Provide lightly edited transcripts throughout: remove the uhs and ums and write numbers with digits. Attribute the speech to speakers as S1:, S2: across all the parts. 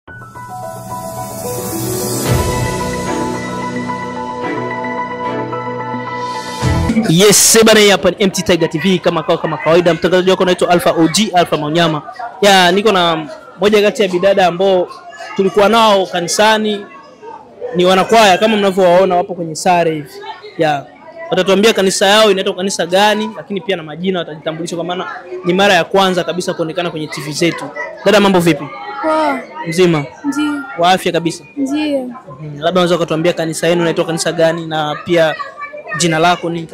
S1: Yes, bana, hapa ni MT Tiger TV kama kawaida, mtangazaji wako naitwa Alpha OG, Alpha Manyama. Niko na moja kati ya bidada ambao tulikuwa nao kanisani, ni wanakwaya kama mnavyowaona wapo kwenye sare hivi. Watatuambia kanisa yao inaitwa kanisa gani, lakini pia na majina watajitambulisha, kwa maana ni mara ya kwanza kabisa kuonekana kwenye TV zetu. Dada, mambo vipi?
S2: Poa.
S1: Mzima?
S2: Ndio.
S1: Wa afya kabisa?
S2: Ndio.
S1: Labda unaweza kutuambia kanisa yenu inaitwa kanisa gani na pia jina lako nini?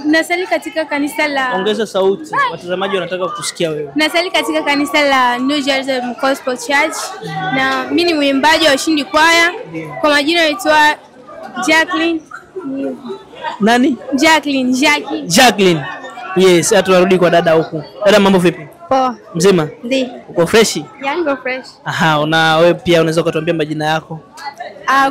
S2: Nasali katika kanisa la...
S1: Ongeza sauti, watazamaji wanataka kusikia wewe.
S2: Nasali katika kanisa la New Jerusalem Gospel Church. Na mimi ni mwimbaji wa Ushindi Kwaya. Kwa majina naitwa Jacqueline.
S1: Nani?
S2: Jacqueline.
S1: Yes, tunarudi kwa dada huku. Dada, mambo vipi?
S2: Poa.
S1: Mzima?
S2: Ndio.
S1: Uko fresh?
S2: Yango fresh.
S1: Aha, na wewe pia unaweza kutuambia majina yako?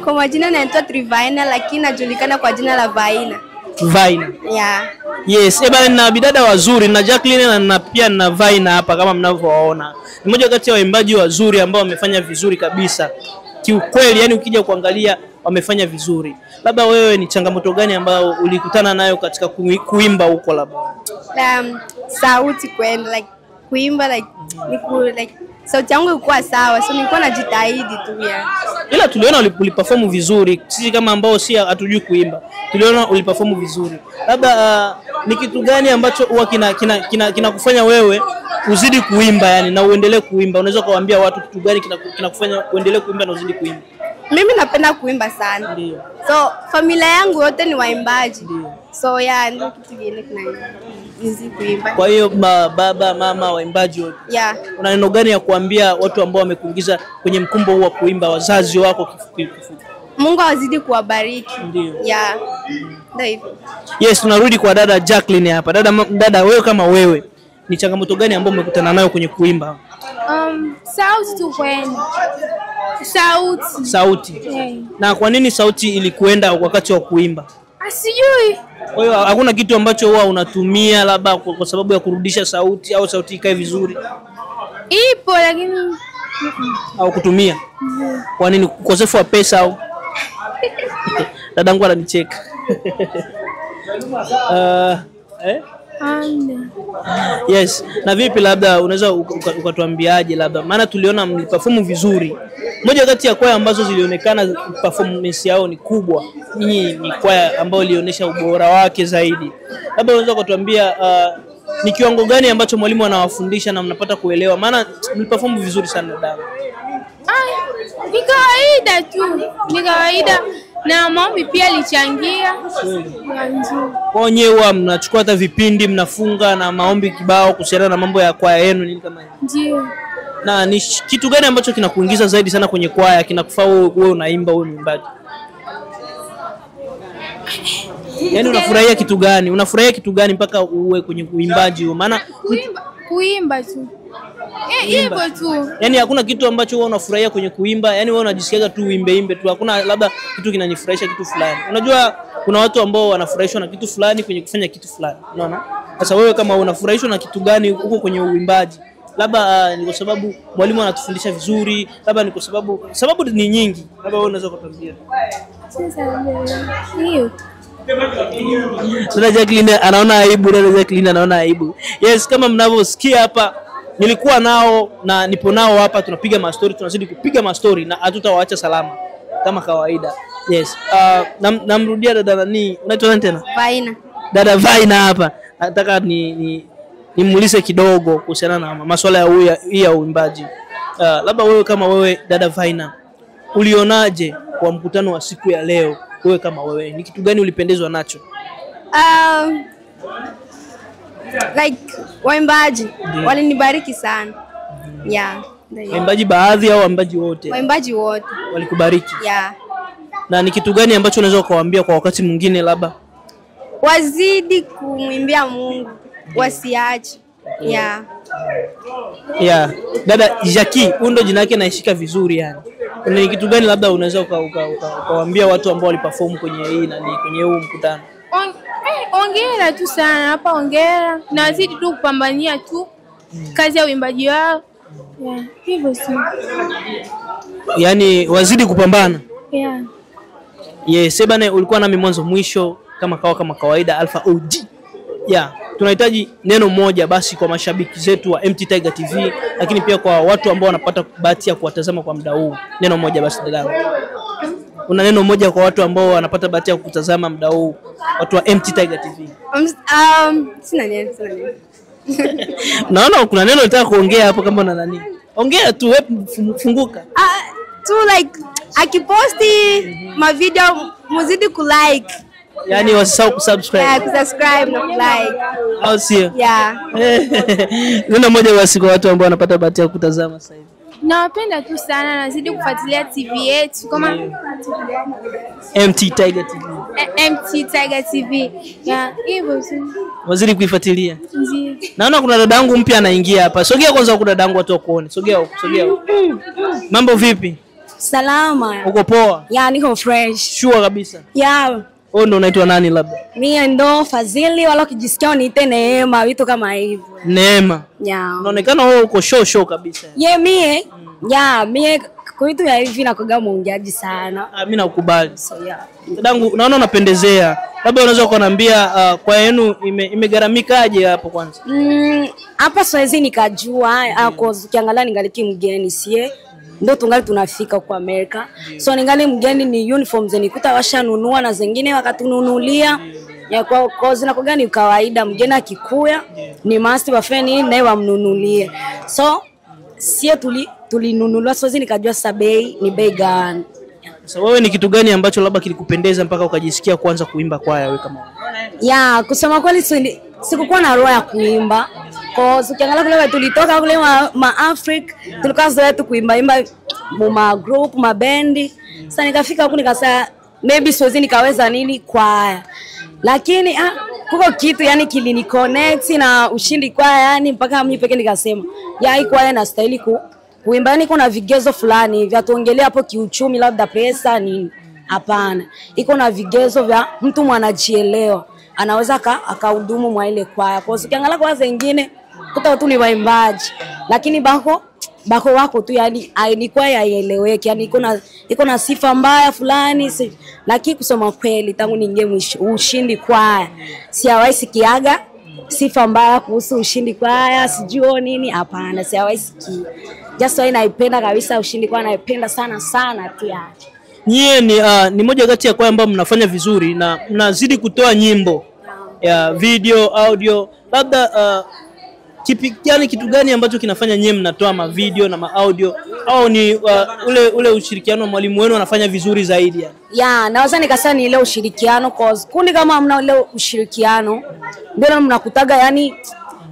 S2: Kwa majina naitwa Trivaina, lakini najulikana kwa jina la Vaina.
S1: Vaina.
S2: Yeah.
S1: Yes, bana, na bidada wazuri na Jacqueline na pia na Vaina hapa kama mnavyowaona. Ni mmoja kati ya waimbaji wazuri ambao wamefanya vizuri kabisa. Kiukweli, yani ukija kuangalia wamefanya vizuri. Labda wewe ni changamoto gani ambayo ulikutana nayo katika kuimba huko labda?
S2: Sauti kwenda kuimba sauti yangu ilikuwa sawa, so nilikuwa najitahidi tu
S1: Ila tuliona uliperform vizuri. Sisi kama ambao si hatujui kuimba, tuliona uliperform vizuri. Labda ni kitu gani ambacho huwa kinakufanya wewe uzidi kuimba yani na uendelee kuimba? Unaweza kuwaambia watu kitu gani kinakufanya uendelee kuimba na uzidi kuimba?
S2: Mimi napenda kuimba sana.
S1: Ndio.
S2: So familia yangu yote ni waimbaji. Ndio. So ndio kitu kingine kinanizi kuimba.
S1: Kwa hiyo baba, mama waimbaji wote. Una neno gani ya kuambia watu ambao wamekuingiza kwenye mkumbo huu wa kuimba, wazazi wako kifupi?
S2: Mungu azidi kuwabariki.
S1: Ndio.
S2: Ndio hivyo.
S1: Yes, tunarudi kwa dada Jacqueline hapa. Dada, wewe kama wewe ni changamoto gani ambayo umekutana nayo kwenye kuimba?
S2: Sauti tu kwenda.
S1: Sauti. Na kwa nini sauti ilikuenda wakati wa kuimba?
S2: Sijui.
S1: Kwa hiyo hakuna kitu ambacho huwa unatumia labda kwa sababu ya kurudisha sauti au sauti ikae vizuri?
S2: Ipo lakini
S1: au kutumia? Kwa nini? Ukosefu wa pesa au? Dadangu ananicheka. Yes, na vipi labda unaweza ukatuambiaje labda, maana tuliona mliperform vizuri. Moja kati ya kwaya ambazo zilionekana performance yao ni kubwa. Nyinyi ni kwaya ambayo ilionyesha ubora wake zaidi. Labda unaweza kutuambia ni kiwango gani ambacho mwalimu anawafundisha na mnapata kuelewa, maana mliperform vizuri sana dada?
S2: Ni kawaida tu. Ni kawaida. Na maombi pia lichangia.
S1: Kwa nyewe mnachukua hata vipindi mnafunga na maombi kibao kuhusiana na mambo ya kwaya yenu nini kama hiyo?
S2: Ndio.
S1: Na ni kitu gani ambacho kinakuingiza zaidi sana kwenye kwaya, kinakufaa wewe unaimba, wewe mwimbaji? Yaani unafurahia kitu gani? Unafurahia kitu gani mpaka uwe kwenye uimbaji huo? Maana
S2: kuimba tu. Hivyo tu.
S1: Yaani hakuna kitu ambacho wewe unafurahia kwenye kuimba, yaani wewe unajisikia tu uimbe tu. Hakuna labda kitu kinanifurahisha kitu fulani. Unajua kuna watu ambao wanafurahishwa na kitu fulani kwenye kufanya kitu fulani. Unaona? Sasa wewe kama unafurahishwa na kitu gani huko kwenye uimbaji? Labda ni kwa sababu mwalimu anatufundisha vizuri, labda ni kwa sababu ni nyingi. Labda wewe unaweza kutuambia.
S2: Hiyo.
S1: Dada Jacqueline anaona aibu. Yes, kama mnavyosikia hapa, nilikuwa nao na nipo nao hapa, tunapiga mastori, tunazidi kupiga mastori na hatutawaacha salama kama kawaida. Yes. Namrudia dada nani? Unaitwa nani tena?
S2: Vaina.
S1: Dada Vaina hapa. Nataka nimuulize kidogo kuhusiana na masuala ya uimbaji. Labda wewe kama wewe dada Vaina, ulionaje kwa mkutano wa siku ya leo? Wewe kama wewe, ni kitu gani ulipendezwa nacho?
S2: Waimbaji walinibariki sana.
S1: Waimbaji baadhi au waimbaji wote?
S2: Waimbaji wote
S1: walikubariki. Na ni kitu gani ambacho unaweza kuwaambia kwa wakati mwingine labda?
S2: Wazidi kumwimbia Mungu, wasiache.
S1: Dada Jackie, ndo jina lake naishika vizuri yani. Ni kitu gani labda unaweza ukawaambia watu ambao waliperform kwenye kwenye huu mkutano?
S2: Ongera tu sana hapa, ongera. Na wazidi tu kupambania tu kazi ya uimbaji wao. Yeah, hivyo si.
S1: Yaani wazidi kupambana.
S2: Yeah.
S1: Yes, bana ulikuwa nami mwanzo mwisho kama kawaida Alpha OG. Yeah, tunahitaji neno moja basi kwa mashabiki zetu wa MT Tiger TV, lakini pia kwa watu ambao wanapata bahati ya kuwatazama kwa muda huu. Neno moja basi dadangu. Una neno moja kwa watu ambao wanapata bahati ya kutazama muda huu, watu wa MT Tiger TV?
S2: Sina neno.
S1: Naona kuna neno nataka kuongea hapo, kama una nani. Ongea tu, funguka.
S2: Tu like akiposti ma video muzidi kulike.
S1: Yaani wasisahau kusubscribe.
S2: Yeah, kusubscribe na kulike.
S1: Au sio?
S2: Yeah.
S1: Neno moja basi kwa watu ambao wanapata bahati ya kutazama sasa hivi.
S2: Nawapenda tu sana, nazidi kufuatilia TV yetu kama
S1: MT Tiger TV.
S2: MT Tiger TV. Yeah, hivyo tu.
S1: Wazidi kuifuatilia.
S2: Ndio.
S1: Naona kuna dadangu mpya anaingia hapa. Sogea kwanza, kuna dadangu watu wakuone. Sogea huko. Mambo vipi?
S3: Salama.
S1: Uko poa?
S3: Ya, niko fresh.
S1: Sure kabisa.
S3: Ya.
S1: Wewe ndo unaitwa nani labda?
S3: Mimi ndo Fadhili, wala ukijisikia uniite Neema, vitu kama hivyo.
S1: Neema.
S3: Ya.
S1: Unaonekana wewe uko show kabisa.
S3: Mie. Ya, mie kwa vitu ya hivi nakoga muongeaji sana.
S1: Mimi nakubali.
S3: So yeah.
S1: Dadangu, naona unapendezea. Labda unaweza kuniambia kwa yenu imegaramikaje hapo kwanza?
S3: Hapa siwezi nikajua, ukiangalia ningali mgeni sie. Ndio tungali tunafika kwa Amerika. So ningali mgeni ni uniforms nikuta washanunua na zingine wakatununulia. Ya kwa zinakuwa ni kawaida, mgeni akikuya ni must wafeni naye wamnunulie. So sie tulinunuliwa, siwezi nikajua sabei ni bei gani.
S1: Sasa wewe ni kitu gani ambacho labda kilikupendeza mpaka ukajisikia kuanza kuimba kwaya wewe kama?
S3: Ya, kusema kweli sikukuwa na roho ya kuimba. Kwa ukiangalia kule tulitoka kule ma Africa, tulikuwa zoea tu kuimba ma group, ma bendi. Sasa nikafika huko nikasema maybe siwezi nikaweza nini kwaya. Lakini kuko kitu yani kilini connect na ushindi kwaya, yani mpaka mimi pekee nikasema hii kwaya na style kuimba, yani kuna vigezo fulani vya tuongelea hapo kiuchumi, labda pesa nini. Hapana. Iko na vigezo vya mtu mwanajielewa, anaweza akahudumu mwa ile kwaya. Kwa sababu ukiangalia kwa wengine kuta watu ni waimbaji, lakini bako wako tu, yani ni kwaya haieleweki, yani iko na sifa mbaya fulani. Lakini kusema kweli tangu niingie ushindi kwaya sijawahi sikiaga sifa mbaya kuhusu ushindi kwaya, sijui nini. Hapana, sijawahi sikia. Just why naipenda kabisa ushindi kwaya, naipenda sana tu yani. Nyie
S1: ni moja kati ya kwaya ambao mnafanya vizuri na mnazidi kutoa nyimbo ya video, audio. Labda kitu gani ambacho kinafanya nyie mnatoa ma video na ma audio, au ni ule ushirikiano wa mwalimu wenu anafanya vizuri zaidi yani?
S3: Ya, naweza nikasema ni ile ushirikiano, cause kundi kama mna ile ushirikiano ndio mnakutaga, yani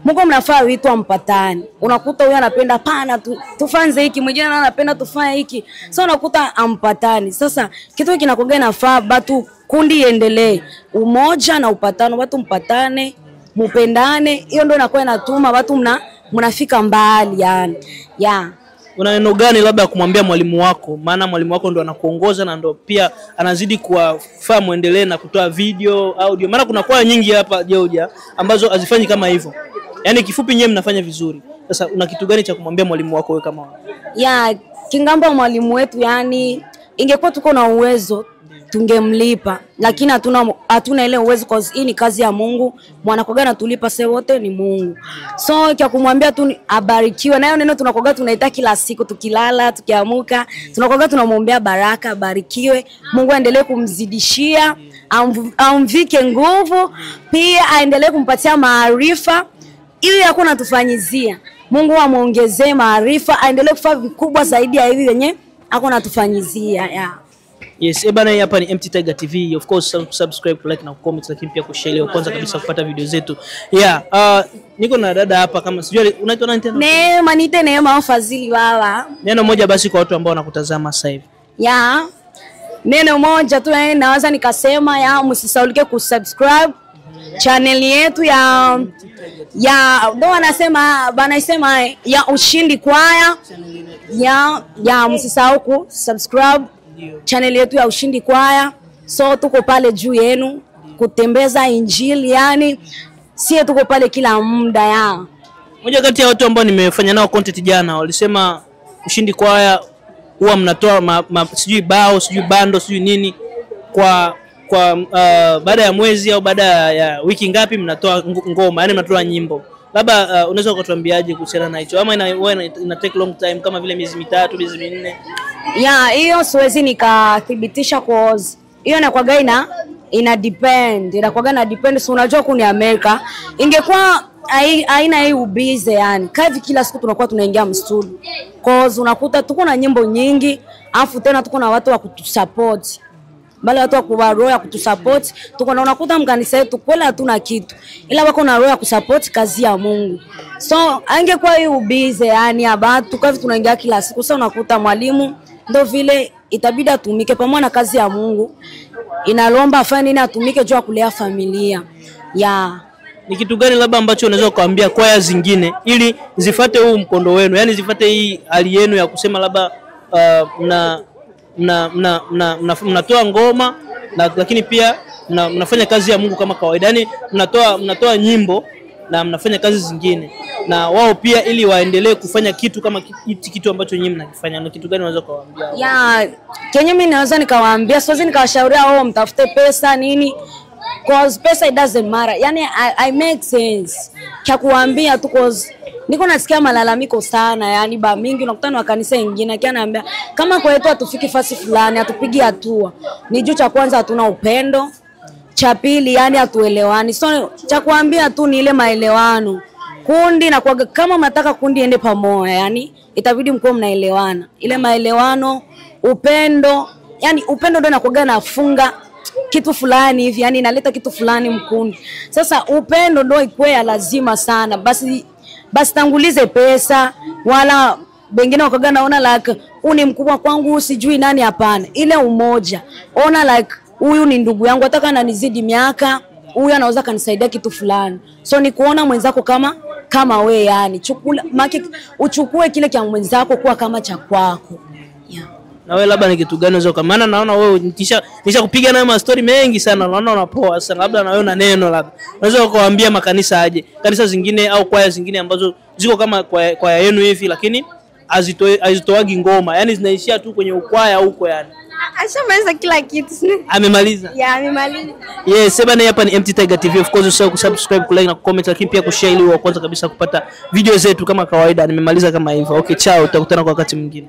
S3: Mungu mnafaa vitu ampatani. Unakuta huyu anapenda pana tufanze hiki, mwingine anapenda tufanye hiki. So unakuta ampatani. Sasa kitu kinakuga inafaa batu kundi iendelee. Umoja na upatano, watu mpatane, mupendane. Hiyo ndio inakuwa inatuma watu mnafika mbali yani. Ya.
S1: Una neno gani labda kumwambia mwalimu wako? Maana mwalimu wako ndo anakuongoza na ndo pia anazidi kuwafaa muendelee na kutoa video, audio. Maana kuna kwaya nyingi hapa Georgia ambazo hazifanyi kama hivyo. Yaani kifupi nyewe mnafanya vizuri. Sasa una kitu gani cha kumwambia mwalimu wako wewe kama wewe?
S3: Ya, kingambo mwalimu wetu yani ingekuwa tuko na uwezo tungemlipa, lakini hatuna ile uwezo cause hii ni kazi ya Mungu. Mwanakoga na tulipa sasa wote ni Mungu. So kia kumwambia tu abarikiwe, na hiyo neno tunakoga tunaita kila siku tukilala, tukiamuka, tunakoga tunamwombea baraka, abarikiwe. Mungu aendelee kumzidishia, amvike nguvu, pia aendelee kumpatia maarifa ili yako natufanyizia. Mungu amuongezee maarifa, aendelee kufanya vikubwa zaidi ya hivi wenye ako natufanyizia. Yeah.
S1: Yes, bana, hapa ni MT Tiger TV. Of course, subscribe, like na comment, lakini pia kushare kwanza kabisa kupata video zetu. Yeah, niko na dada hapa, kama sijui unaitwa nani tena?
S3: Neema, niite Neema Fadhili baba.
S1: Neno moja basi kwa watu ambao wanakutazama sasa hivi.
S3: Yeah. Neno moja tu naweza nikasema msisaulike kusubscribe channel yetu ya ndo wanasema ya ushindi kwaya. Msisahau kusubscribe channel yetu ya ushindi kwaya. So tuko pale juu yenu kutembeza injili, yani sie tuko pale kila muda
S1: Moja kati ya watu ambao nimefanya nao content jana walisema Ushindi Kwaya huwa mnatoa sijui bao, sijui bando, sijui nini kwa baada ya mwezi au baada ya wiki ngapi mnatoa ngoma, yani mnatoa nyimbo. Labda unaweza kutuambiaje kuhusiana na hicho? Ama ina take long time kama vile miezi 3, miezi 4?
S3: Yeah, hiyo siwezi nikathibitisha cause hiyo inakuwa ina depend. Inakuwa na depend, so unajua kuni Amerika. Ingekuwa aina hii ubize yani. Kavi kila siku tunakuwa tunaingia mstudio. Cause unakuta tuko na nyimbo nyingi, afu tena tuko na watu wa kutusupport. Bale watu wa kuwa roho ya kutusupport, tuko na unakuta mkanisa yetu kweli hatuna kitu. Ila wako na roho ya kusupport kazi ya Mungu. So angekuwa hii ubize yani abatu kavi tunaingia kila siku. Sasa unakuta mwalimu ndio vile itabidi atumike pamoja na kazi ya Mungu. Inalomba afanye nini atumike juu ya kulea familia. Yeah.
S1: Ni kitu gani labda ambacho unaweza kuambia kwaya zingine ili zifuate huu mkondo wenu? Yaani zifuate hii hali yenu ya kusema labda mnatoa ngoma lakini pia mnafanya kazi ya Mungu kama kawaida. Yaani mnatoa nyimbo na mnafanya kazi zingine. Na wao pia ili waendelee kufanya kitu kama kitu ambacho nyinyi mnakifanya. Ni kitu gani unaweza kuwaambia?
S3: Yeah, kenye mimi naweza nikawaambia, siwezi nikawashauria wao mtafute pesa nini. Cause pesa it doesn't matter. Yani I make sense. Kia kuambia tu cause niko nasikia malalamiko sana yani ba mingi unakutana na kanisa nyingine akianaambia kama kwetu hatufiki fasi fulani hatupigi hatua. Ni juu cha kwanza hatuna upendo. Cha pili yani hatuelewani. So cha kuambia tu ni ile maelewano. Kundi na kwa kama mnataka kundi ende pamoja yani itabidi mko mnaelewana. Ile maelewano, upendo, yani upendo ndio inakuwa nafunga kitu fulani hivi yani inaleta kitu fulani mkundi. Sasa upendo ndio ikwe lazima sana. Basi tangulize pesa wala wengine wakaga naona like uni mkubwa kwangu sijui nani, hapana. Ile umoja. Ona like huyu ni ndugu yangu hata kana nizidi miaka, huyu anaweza kanisaidia kitu fulani. So ni kuona mwenzako kama we yani uchukue kile kia mwenzako kuwa kama cha kwako. Yeah.
S1: Na wewe labda ni kitu gani unaweza maana naona wewe nisha kupiga nayo ma story mengi sana, naona unapoa sana, labda na wewe una neno labda unaweza kuambia makanisa aje, kanisa zingine au kwaya zingine ambazo ziko kama kwaya yenu hivi lakini hazitoagi ngoma, yani zinaishia tu kwenye ukwaya huko yani.
S2: Ashamaliza kila kitu.
S1: Amemaliza?
S2: Yeah, amemaliza.
S1: Yes, sema hapa ni MT Tiger TV. Of course usisahau kusubscribe, kulike na kucomment, lakini pia kushare ili wa kwanza kabisa kupata video zetu kama kawaida. Nimemaliza kama hivyo. Okay, ciao, tutakutana kwa wakati mwingine.